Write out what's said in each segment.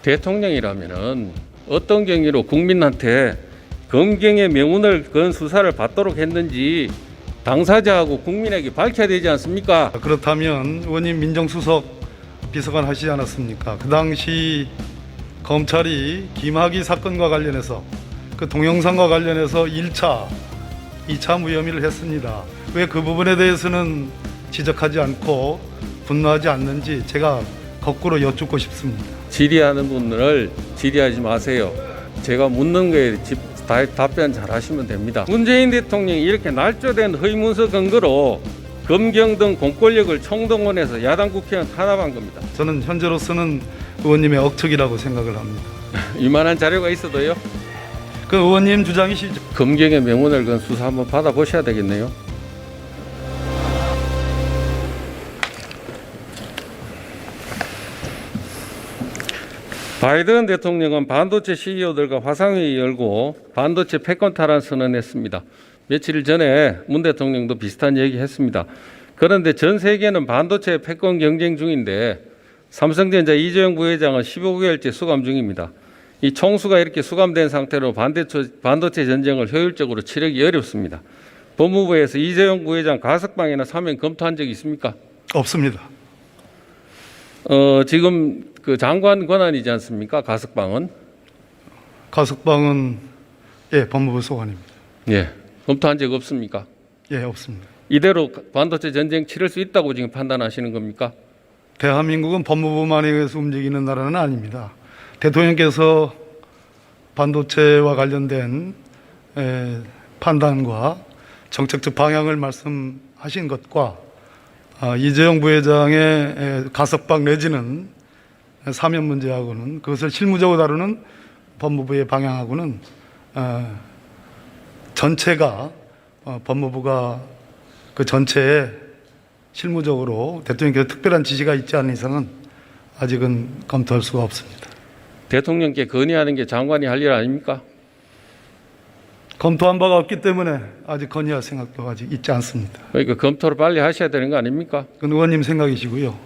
대통령이라면은 어떤 경위로 국민한테 검경의 명운을 건 수사를 받도록 했는지 당사자하고 국민에게 밝혀야 되지 않습니까? 그렇다면 의원님 민정수석 비서관 하시지 않았습니까? 그 당시 검찰이 김학의 사건과 관련해서 그 동영상과 관련해서 1차, 2차 무혐의를 했습니다. 왜 그 부분에 대해서는 지적하지 않고 분노하지 않는지 제가 거꾸로 여쭙고 싶습니다. 질의하는 분을 질의하지 마세요. 제가 묻는 거에 답변 잘 하시면 됩니다. 문재인 대통령이 이렇게 날조된 허위문서 근거로 검경 등 공권력을 총동원해서 야당 국회의원 탄압한 겁니다. 저는 현재로서는 의원님의 억측이라고 생각을 합니다. 이만한 자료가 있어도요? 그 의원님 주장이시죠? 검경의 명운을 건 수사 한번 받아보셔야 되겠네요. 바이든 대통령은 반도체 CEO들과 화상회의 열고 반도체 패권 탈환 선언했습니다. 며칠 전에 문 대통령도 비슷한 얘기 했습니다. 그런데 전 세계는 반도체 패권 경쟁 중인데 삼성전자 이재용 부회장은 15개월째 수감 중입니다. 이 총수가 이렇게 수감된 상태로 반도체 전쟁을 효율적으로 치르기 어렵습니다. 법무부에서 이재용 부회장 가석방이나 사면 검토한 적이 있습니까? 없습니다. 지금 그 장관 권한이지 않습니까? 가석방은? 가석방은 법무부 소관입니다. 예. 검토한 적 없습니까? 예, 없습니다. 이대로 반도체 전쟁 치를 수 있다고 지금 판단하시는 겁니까? 대한민국은 법무부만에 의해서 움직이는 나라는 아닙니다. 대통령께서 반도체와 관련된 판단과 정책적 방향을 말씀하신 것과 이재용 부회장의 가석방 내지는 사면 문제하고는 그것을 실무적으로 다루는 법무부의 방향하고는 전체가 법무부가 그 전체에 실무적으로 대통령께서 특별한 지시가 있지 않은 이상은 아직은 검토할 수가 없습니다. 대통령께 건의하는 게 장관이 할 일 아닙니까? 검토한 바가 없기 때문에 아직 건의할 생각도 아직 있지 않습니다. 그러니까 검토를 빨리 하셔야 되는 거 아닙니까? 그건 의원님 생각이시고요.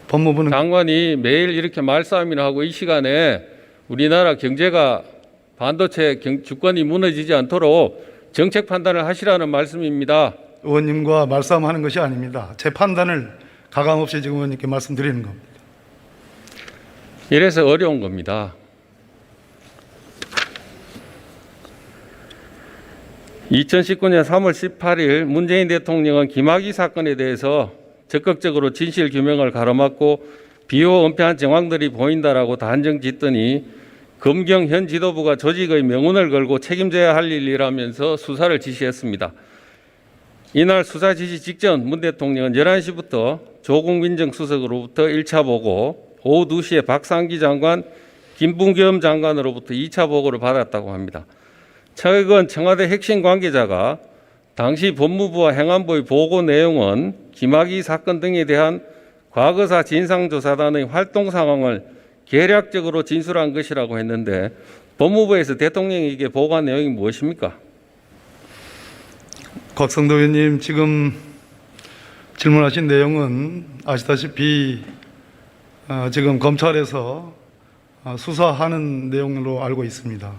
법무부는 장관이 매일 이렇게 말싸움이나 하고 이 시간에 우리나라 경제가 반도체 주권이 무너지지 않도록 정책 판단을 하시라는 말씀입니다. 의원님과 말싸움하는 것이 아닙니다. 제 판단을 가감없이 지금 의원님께 말씀드리는 겁니다. 이래서 어려운 겁니다. 2019년 3월 18일 문재인 대통령은 김학의 사건에 대해서 적극적으로 진실 규명을 가로막고 비호 은폐한 정황들이 보인다라고 단정 짓더니 검경 현 지도부가 조직의 명운을 걸고 책임져야 할 일이라면서 수사를 지시했습니다. 이날 수사 지시 직전 문 대통령은 11시부터 조국 민정수석으로부터 1차 보고, 오후 2시에 박상기 장관, 김부겸 장관으로부터 2차 보고를 받았다고 합니다. 최근 청와대 핵심 관계자가 당시 법무부와 행안부의 보고 내용은 김학의 사건 등에 대한 과거사 진상조사단의 활동 상황을 계략적으로 진술한 것이라고 했는데 법무부에서 대통령에게 보고한 내용이 무엇입니까? 곽성도 의원님 지금 질문하신 내용은 아시다시피 지금 검찰에서 수사하는 내용으로 알고 있습니다.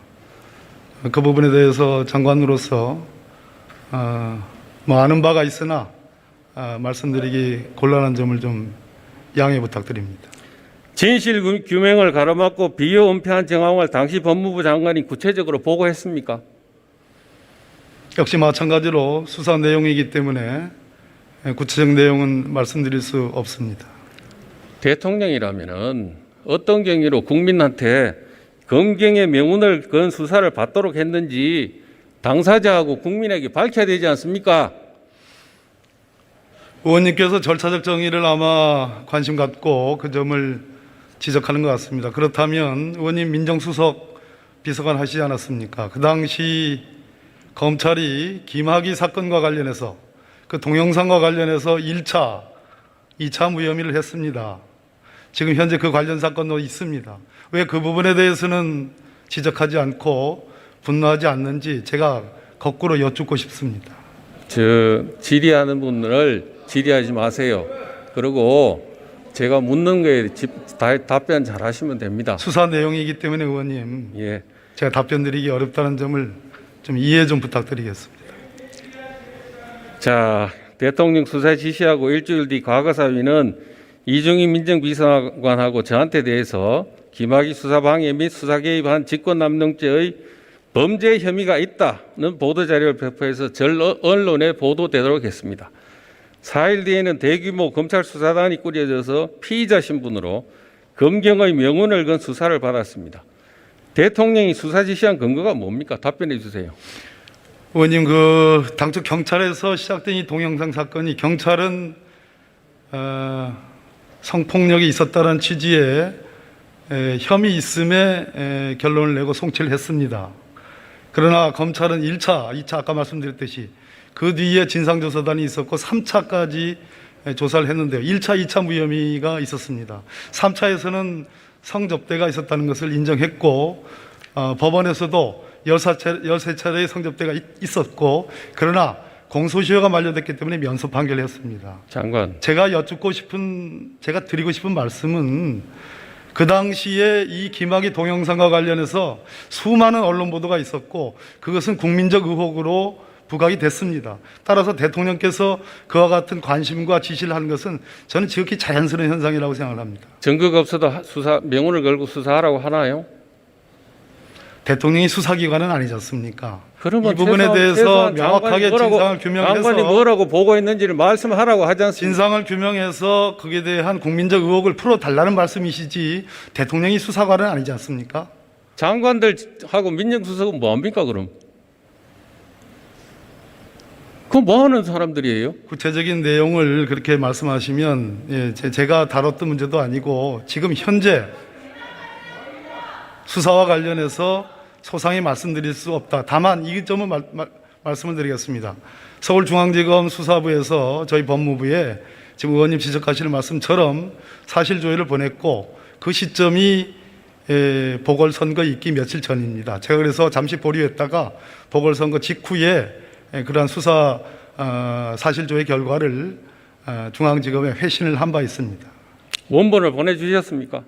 그 부분에 대해서 장관으로서 아는 바가 있으나 말씀드리기 곤란한 점을 좀 양해 부탁드립니다. 진실 규명을 가로막고 비호 은폐한 정황을 당시 법무부 장관이 구체적으로 보고했습니까? 역시 마찬가지로 수사 내용이기 때문에 구체적 내용은 말씀드릴 수 없습니다. 대통령이라면은 어떤 경위로 국민한테 검경의 명운을 건 수사를 받도록 했는지 당사자하고 국민에게 밝혀야 되지 않습니까? 의원님께서 절차적 정의를 아마 관심 갖고 그 점을 지적하는 것 같습니다. 그렇다면 의원님 민정수석 비서관 하시지 않았습니까? 그 당시 검찰이 김학의 사건과 관련해서 그 동영상과 관련해서 1차, 2차 무혐의를 했습니다. 지금 현재 그 관련 사건도 있습니다. 왜 그 부분에 대해서는 지적하지 않고 분노하지 않는지 제가 거꾸로 여쭙고 싶습니다. 질의하는 분을 질의하지 마세요. 그리고 제가 묻는 거에 답변 잘 하시면 됩니다. 수사 내용이기 때문에 의원님 예. 제가 답변 드리기 어렵다는 점을 좀 이해 좀 부탁드리겠습니다. 자, 대통령 수사 지시하고 일주일 뒤 과거사위는 이중희 민정비서관하고 저한테 대해서 김학의 수사방해 및 수사 개입한 직권남용죄의 범죄 혐의가 있다는 보도자료를 배포해서 전 언론에 보도되도록 했습니다. 4일 뒤에는 대규모 검찰 수사단이 꾸려져서 피의자 신분으로 검경의 명운을 건 수사를 받았습니다. 대통령이 수사 지시한 근거가 뭡니까? 답변해 주세요. 의원님, 그 당초 경찰에서 시작된 이 동영상 사건이 경찰은 성폭력이 있었다는 취지의 혐의 있음에 결론을 내고 송치를 했습니다. 그러나 검찰은 1차, 2차 아까 말씀드렸듯이 그 뒤에 진상조사단이 있었고 3차까지 조사를 했는데요. 1차, 2차 무혐의가 있었습니다. 3차에서는 성접대가 있었다는 것을 인정했고 법원에서도 13차례의 성접대가 있었고 그러나 공소시효가 만료됐기 때문에 면소 판결을 했습니다. 장관. 제가 드리고 싶은 말씀은 그 당시에 이 김학의 동영상과 관련해서 수많은 언론 보도가 있었고 그것은 국민적 의혹으로 부각이 됐습니다. 따라서 대통령께서 그와 같은 관심과 지시를 하는 것은 저는 지극히 자연스러운 현상이라고 생각을 합니다. 증거가 없어도 명운을 걸고 수사하라고 하나요? 대통령이 수사기관은 아니지 않습니까? 그러면 이 부분에 대해서 명확하게 진상을 규명해서 장관이 뭐라고 보고했는지를 말씀하라고 하지 않습니까? 진상을 규명해서 그에 대한 국민적 의혹을 풀어달라는 말씀이시지 대통령이 수사관은 아니지 않습니까? 장관들하고 민정수석은 뭐합니까 그럼? 그건 뭐하는 사람들이에요? 구체적인 내용을 그렇게 말씀하시면 제가 다뤘던 문제도 아니고 지금 현재 수사와 관련해서 소상히 말씀드릴 수 없다. 다만 이 점은 말씀을 드리겠습니다. 서울중앙지검 수사부에서 저희 법무부에 지금 의원님 지적하시는 말씀처럼 사실조회를 보냈고 그 시점이 보궐선거 있기 며칠 전입니다. 제가 그래서 잠시 보류했다가 보궐선거 직후에 그러한 수사 사실조회 결과를 중앙지검에 회신을 한 바 있습니다. 원본을 보내주셨습니까?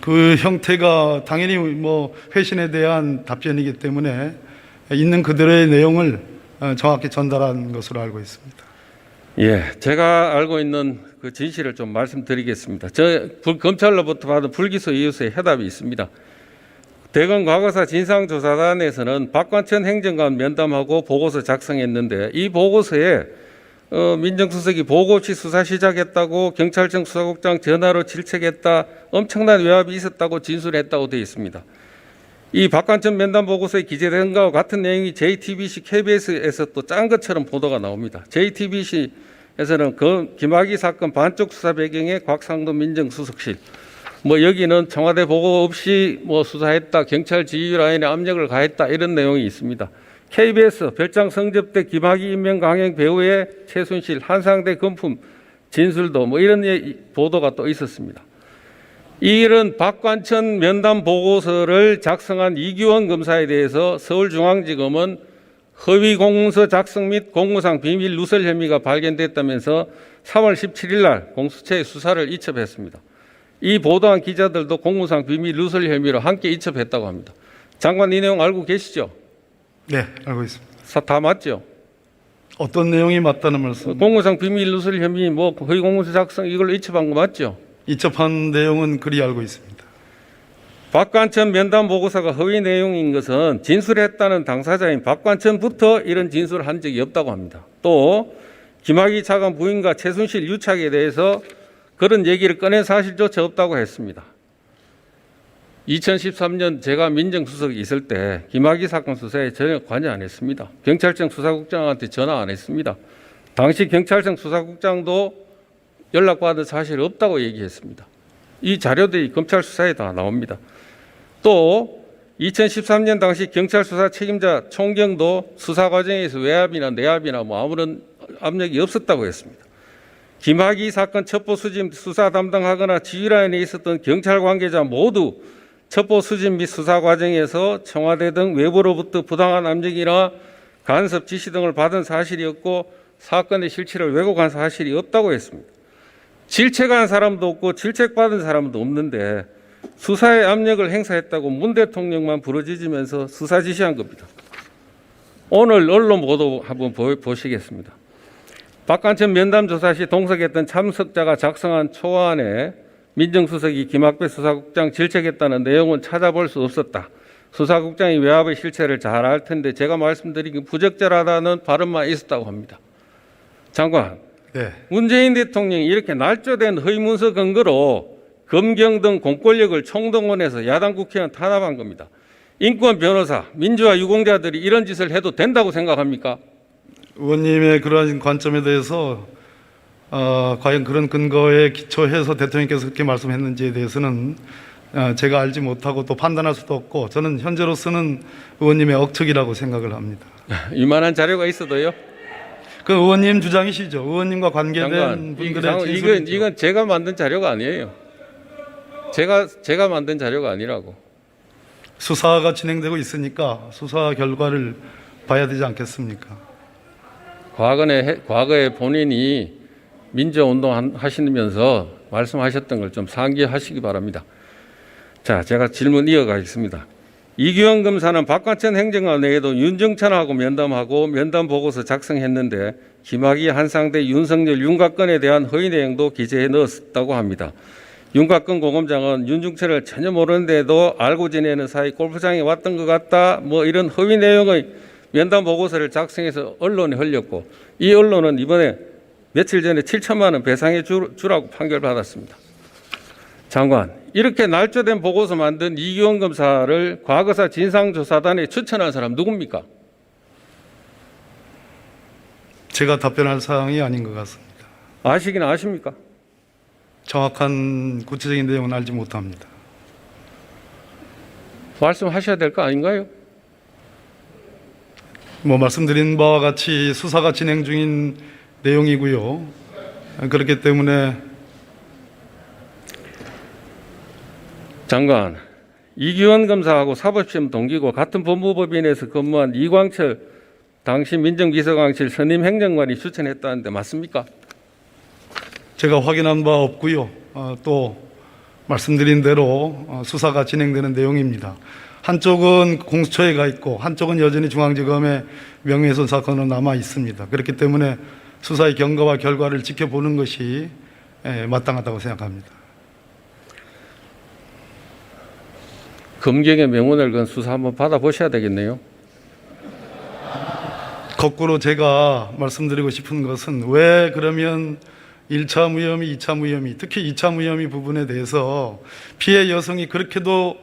그 형태가 당연히 뭐 회신에 대한 답변이기 때문에 있는 그대로의 내용을 정확히 전달한 것으로 알고 있습니다. 예, 제가 알고 있는 그 진실을 좀 말씀드리겠습니다. 검찰로부터 받은 불기소 이유서에 해답이 있습니다. 대검 과거사 진상조사단에서는 박관천 행정관 면담하고 보고서 작성했는데 이 보고서에 민정수석이 보고 없이 수사 시작했다고 경찰청 수사국장 전화로 질책했다, 엄청난 외압이 있었다고 진술했다고 되어 있습니다. 이 박관천 면담 보고서에 기재된 것과 같은 내용이 JTBC, KBS에서 또 짠 것처럼 보도가 나옵니다. JTBC에서는 그 김학의 사건 반쪽 수사 배경에 곽상도 민정수석실, 여기는 청와대 보고 없이 수사했다, 경찰 지휘 라인에 압력을 가했다 이런 내용이 있습니다. KBS 별장 성접대 김학의 인명 강행 배우의 최순실 한상대 금품 진술도 이런 보도가 또 있었습니다. 이런 박관천 면담 보고서를 작성한 이규원 검사에 대해서 서울중앙지검은 허위 공문서 작성 및 공무상 비밀 누설 혐의가 발견됐다면서 3월 17일 날 공수처에 수사를 이첩했습니다. 이 보도한 기자들도 공무상 비밀 누설 혐의로 함께 이첩했다고 합니다. 장관 이 내용 알고 계시죠? 네, 알고 있습니다. 다 맞죠? 어떤 내용이 맞다는 말씀? 공무상 비밀 누설 혐의, 허위 공문서 작성 이걸로 이첩한 거 맞죠? 이첩한 내용은 그리 알고 있습니다. 박관천 면담 보고서가 허위 내용인 것은 진술했다는 당사자인 박관천부터 이런 진술을 한 적이 없다고 합니다. 또 김학의 차관 부인과 최순실 유착에 대해서 그런 얘기를 꺼낸 사실조차 없다고 했습니다. 2013년 제가 민정수석이 있을 때 김학의 사건 수사에 전혀 관여 안 했습니다. 경찰청 수사국장한테 전화 안 했습니다. 당시 경찰청 수사국장도 연락받은 사실이 없다고 얘기했습니다. 이 자료들이 검찰 수사에 다 나옵니다. 또 2013년 당시 경찰 수사 책임자 총경도 수사 과정에서 외압이나 내압이나 아무런 압력이 없었다고 했습니다. 김학의 사건 첩보 수집 수사 담당하거나 지휘라인에 있었던 경찰 관계자 모두 첩보 수집 및 수사 과정에서 청와대 등 외부로부터 부당한 압력이나 간섭 지시 등을 받은 사실이 없고 사건의 실체를 왜곡한 사실이 없다고 했습니다. 질책한 사람도 없고 질책받은 사람도 없는데 수사에 압력을 행사했다고 문 대통령만 부르짖으면서 수사 지시한 겁니다. 오늘 언론 보도 한번 보시겠습니다. 박관천 면담 조사 시 동석했던 참석자가 작성한 초안에 민정수석이 김학배 수사국장 질책했다는 내용은 찾아볼 수 없었다. 수사국장이 외압의 실체를 잘 알 텐데 제가 말씀드린 부적절하다는 발언만 있었다고 합니다. 장관, 네. 문재인 대통령이 이렇게 날조된 허위문서 근거로 검경 등 공권력을 총동원해서 야당 국회의원 탄압한 겁니다. 인권 변호사, 민주화 유공자들이 이런 짓을 해도 된다고 생각합니까? 의원님의 그러한 관점에 대해서 과연 그런 근거에 기초해서 대통령께서 그렇게 말씀했는지에 대해서는 제가 알지 못하고 또 판단할 수도 없고 저는 현재로서는 의원님의 억측이라고 생각을 합니다. 이만한 자료가 있어도요? 그 의원님 주장이시죠. 의원님과 관계된 장관, 분들의 진술이죠. 이건 제가 만든 자료가 아니에요. 제가 만든 자료가 아니라고. 수사가 진행되고 있으니까 수사 결과를 봐야 되지 않겠습니까? 과거에 본인이 민주운동 하시면서 말씀하셨던 걸 좀 상기하시기 바랍니다. 자, 제가 질문 이어가겠습니다. 이규영 검사는 박관천 행정관 외에도 윤정찬하고 면담하고 면담 보고서 작성했는데 김학의, 한상대, 윤석열, 윤곽근에 대한 허위 내용도 기재해 넣었다고 합니다. 윤곽근 고검장은 윤중철을 전혀 모르는데도 알고 지내는 사이 골프장에 왔던 것 같다. 뭐 이런 허위 내용의 면담 보고서를 작성해서 언론에 흘렸고 이 언론은 이번에 며칠 전에 7천만 원 배상해 주라고 판결받았습니다. 장관, 이렇게 날조된 보고서 만든 이규원 검사를 과거사 진상조사단에 추천한 사람 누굽니까? 제가 답변할 사항이 아닌 것 같습니다. 아시긴 아십니까? 정확한 구체적인 내용은 알지 못합니다. 말씀하셔야 될 거 아닌가요? 말씀드린 바와 같이 수사가 진행 중인 내용이고요. 그렇기 때문에 장관, 이규원 검사하고 사법시험 동기고 같은 법무법인에서 근무한 이광철 당시 민정비서관실 선임 행정관이 추천했다는데 맞습니까? 제가 확인한 바 없고요. 또 말씀드린 대로 수사가 진행되는 내용입니다. 한쪽은 공수처에 가 있고 한쪽은 여전히 중앙지검의 명예훼손 사건으로 남아 있습니다. 그렇기 때문에 수사의 경과와 결과를 지켜보는 것이 마땅하다고 생각합니다. 검경의 명운을 건 수사 한번 받아보셔야 되겠네요. 거꾸로 제가 말씀드리고 싶은 것은 왜 그러면 1차 무혐의, 2차 무혐의, 특히 2차 무혐의 부분에 대해서 피해 여성이 그렇게도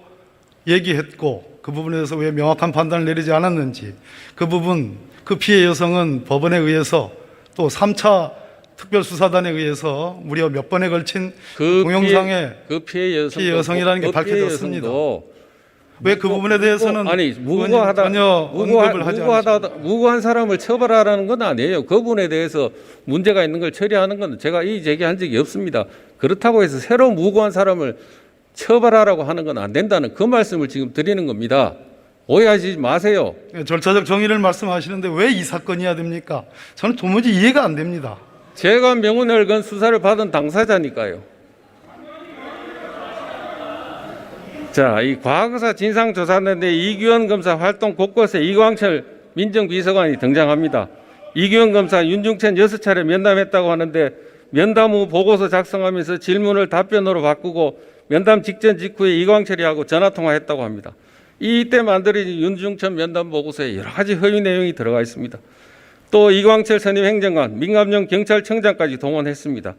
얘기했고 그 부분에 대해서 왜 명확한 판단을 내리지 않았는지 그 부분, 그 피해 여성은 법원에 의해서 또 3차 특별수사단에 의해서 무려 몇 번에 걸친 동영상에 피해 여성이라는 게 밝혀졌습니다. 왜 그 부분에 대해서는 무고한 사람을 처벌하라는 건 아니에요. 그 부분에 대해서 문제가 있는 걸 처리하는 건 제가 이 제기한 적이 없습니다. 그렇다고 해서 새로 무고한 사람을 처벌하라고 하는 건 안 된다는 그 말씀을 지금 드리는 겁니다. 오해하지 마세요. 절차적 정의를 말씀하시는데 왜 이 사건이어야 됩니까? 저는 도무지 이해가 안 됩니다. 제가 명운을 건 수사를 받은 당사자니까요. 자, 이 과거사 진상조사단의 이규원 검사 활동 곳곳에 이광철 민정비서관이 등장합니다. 이규원 검사 윤중천 6차례 면담했다고 하는데 면담 후 보고서 작성하면서 질문을 답변으로 바꾸고 면담 직전 직후에 이광철이하고 전화통화했다고 합니다. 이때 만들어진 윤중천 면담 보고서에 여러 가지 허위 내용이 들어가 있습니다. 또 이광철 선임 행정관, 민감용 경찰청장까지 동원했습니다.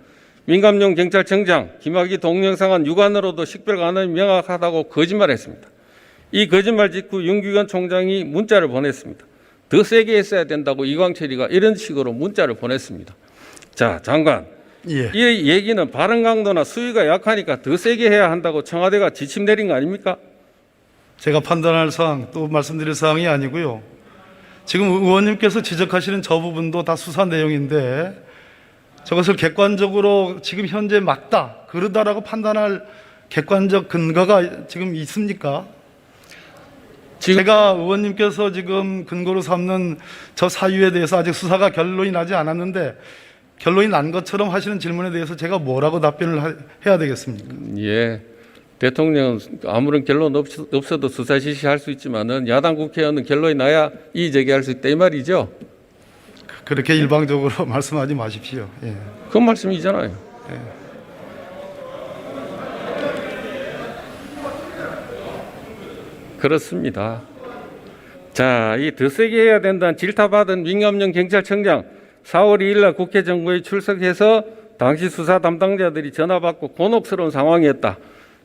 민감용 경찰청장, 김학의 동영상은 육안으로도 식별 가능이 명확하다고 거짓말했습니다. 이 거짓말 직후 윤규현 총장이 문자를 보냈습니다. 더 세게 했어야 된다고 이광철이가 이런 식으로 문자를 보냈습니다. 자, 장관, 예. 이 얘기는 발언 강도나 수위가 약하니까 더 세게 해야 한다고 청와대가 지침 내린 거 아닙니까? 제가 판단할 사항, 또 말씀드릴 사항이 아니고요. 지금 의원님께서 지적하시는 저 부분도 다 수사 내용인데 저것을 객관적으로 지금 현재 맞다, 그러다라고 판단할 객관적 근거가 지금 있습니까? 제가 의원님께서 지금 근거로 삼는 저 사유에 대해서 아직 수사가 결론이 나지 않았는데 결론이 난 것처럼 하시는 질문에 대해서 제가 뭐라고 답변을 해야 되겠습니까? 예. 대통령은 아무런 결론 없어도 수사 실시할 수 있지만은 야당 국회의원은 결론이 나야 이의 제기할 수 있다 이 말이죠. 그렇게 일방적으로 말씀하지 마십시오. 예. 그 말씀이잖아요. 그렇습니다. 자, 이 더 세게 해야 된다는 질타받은 민감용 경찰청장 4월 2일 날 국회 정부에 출석해서 당시 수사 담당자들이 전화받고 곤혹스러운 상황이었다.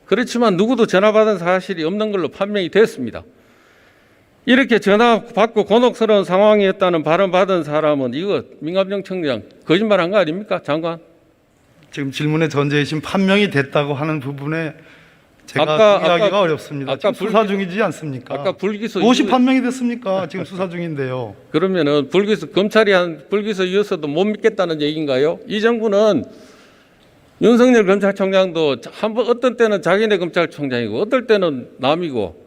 그렇지만 누구도 전화받은 사실이 없는 걸로 판명이 됐습니다. 이렇게 전화받고 곤혹스러운 상황이었다는 발언 받은 사람은 이거 민감용 청장 거짓말한 거 아닙니까, 장관? 지금 질문의 전제이신 판명이 됐다고 하는 부분에 제가 이야기가 어렵습니다. 아까 지금 수사 중이지 않습니까? 아까 불기소 무엇이 판명이 됐습니까? 지금 수사 중인데요. 그러면은 불기소 검찰이 한 불기소이었어도 못 믿겠다는 얘기인가요? 이 정부는 윤석열 검찰총장도 한번 어떤 때는 자기네 검찰총장이고 어떨 때는 남이고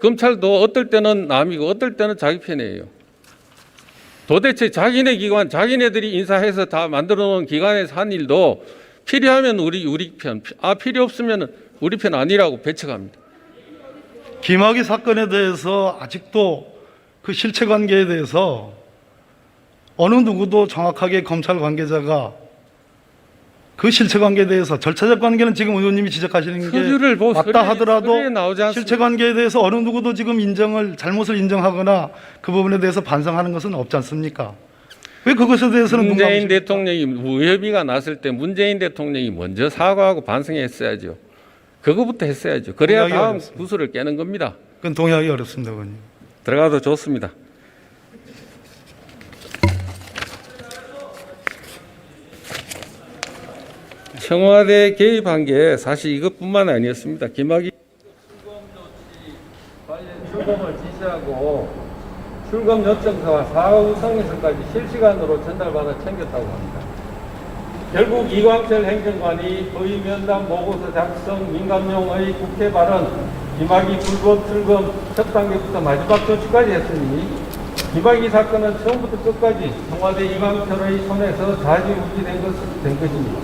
검찰도 어떨 때는 남이고 어떨 때는 자기 편이에요. 도대체 자기네 기관 자기네들이 인사해서 다 만들어 놓은 기관에서 한 일도 필요하면 우리 편, 필요 없으면 우리 편 아니라고 배척합니다. 김학의 사건에 대해서 아직도 그 실체 관계에 대해서 어느 누구도 정확하게 검찰 관계자가 그 실체 관계에 대해서 절차적 관계는 지금 의원님이 지적하시는 게 맞다 하더라도 실체 관계에 대해서 어느 누구도 지금 잘못을 인정하거나 그 부분에 대해서 반성하는 것은 없지 않습니까? 왜 그것에 대해서는 문재인 대통령이 무혐의가 났을 때 문재인 대통령이 먼저 사과하고 반성했어야죠. 그거부터 했어야죠. 그래야 다음 어렵습니다. 구슬을 깨는 겁니다. 그건 동의하기 어렵습니다, 의원님. 들어가도 좋습니다. 청와대 개입한 게 사실 이것뿐만 아니었습니다. 김학의 출범을 지시하고 출범 요청서와 사후 성명서까지 실시간으로 전달받아 챙겼다고 합니다. 결국 이광철 행정관이 허위 면담 보고서 작성, 민감용의 국회 발언, 김학의 불법 출범 첫 단계부터 마지막 조치까지 했으니 김학의 사건은 처음부터 끝까지 청와대 이광철의 손에서 좌지우지된 것입니다.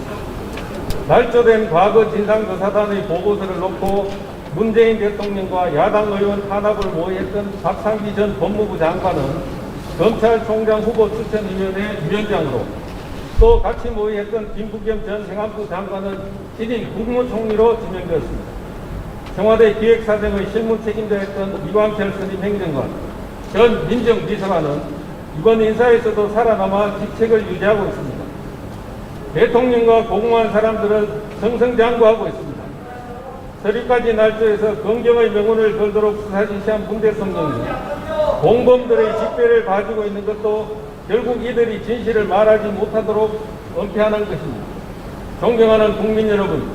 날조된 과거 진상조사단의 보고서를 놓고 문재인 대통령과 야당 의원 탄압을 모의했던 박상기 전 법무부 장관은 검찰총장 후보 추천위원회 위원장으로 또 같이 모의했던 김부겸 전 행안부 장관은 1인 국무총리로 지명되었습니다. 청와대 기획사정의 실무 책임자였던 이광철 선임 행정관, 전 민정비서관은 이번 인사에서도 살아남아 직책을 유지하고 있습니다. 대통령과 공무원 사람들은 승승장구하고 있습니다. 서리까지 날조해서 검경의 명운을 걸도록 수사 지시한 문 대통령이 공범들의 직배를 봐주고 있는 것도 결국 이들이 진실을 말하지 못하도록 은폐하는 것입니다. 존경하는 국민 여러분,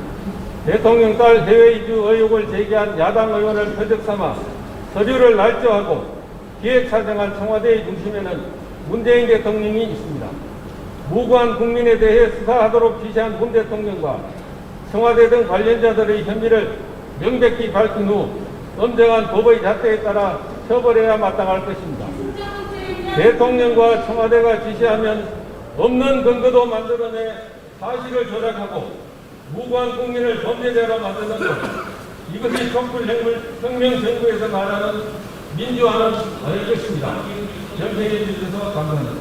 대통령 딸 해외 이주 의혹을 제기한 야당 의원을 표적 삼아 서류를 날조하고 기획사정한 청와대의 중심에는 문재인 대통령이 있습니다. 무고한 국민에 대해 수사하도록 지시한 문 대통령과 청와대 등 관련자들의 혐의를 명백히 밝힌 후 엄정한 법의 잣대에 따라 처벌해야 마땅할 것입니다. 대통령과 청와대가 지시하면 없는 근거도 만들어내 사실을 조작하고 무고한 국민을 범죄자로 만드는 것, 이것이 촛불혁명 정부에서 말하는 민주화는 아닐 것입니다. 정리해 주셔서 감사합니다.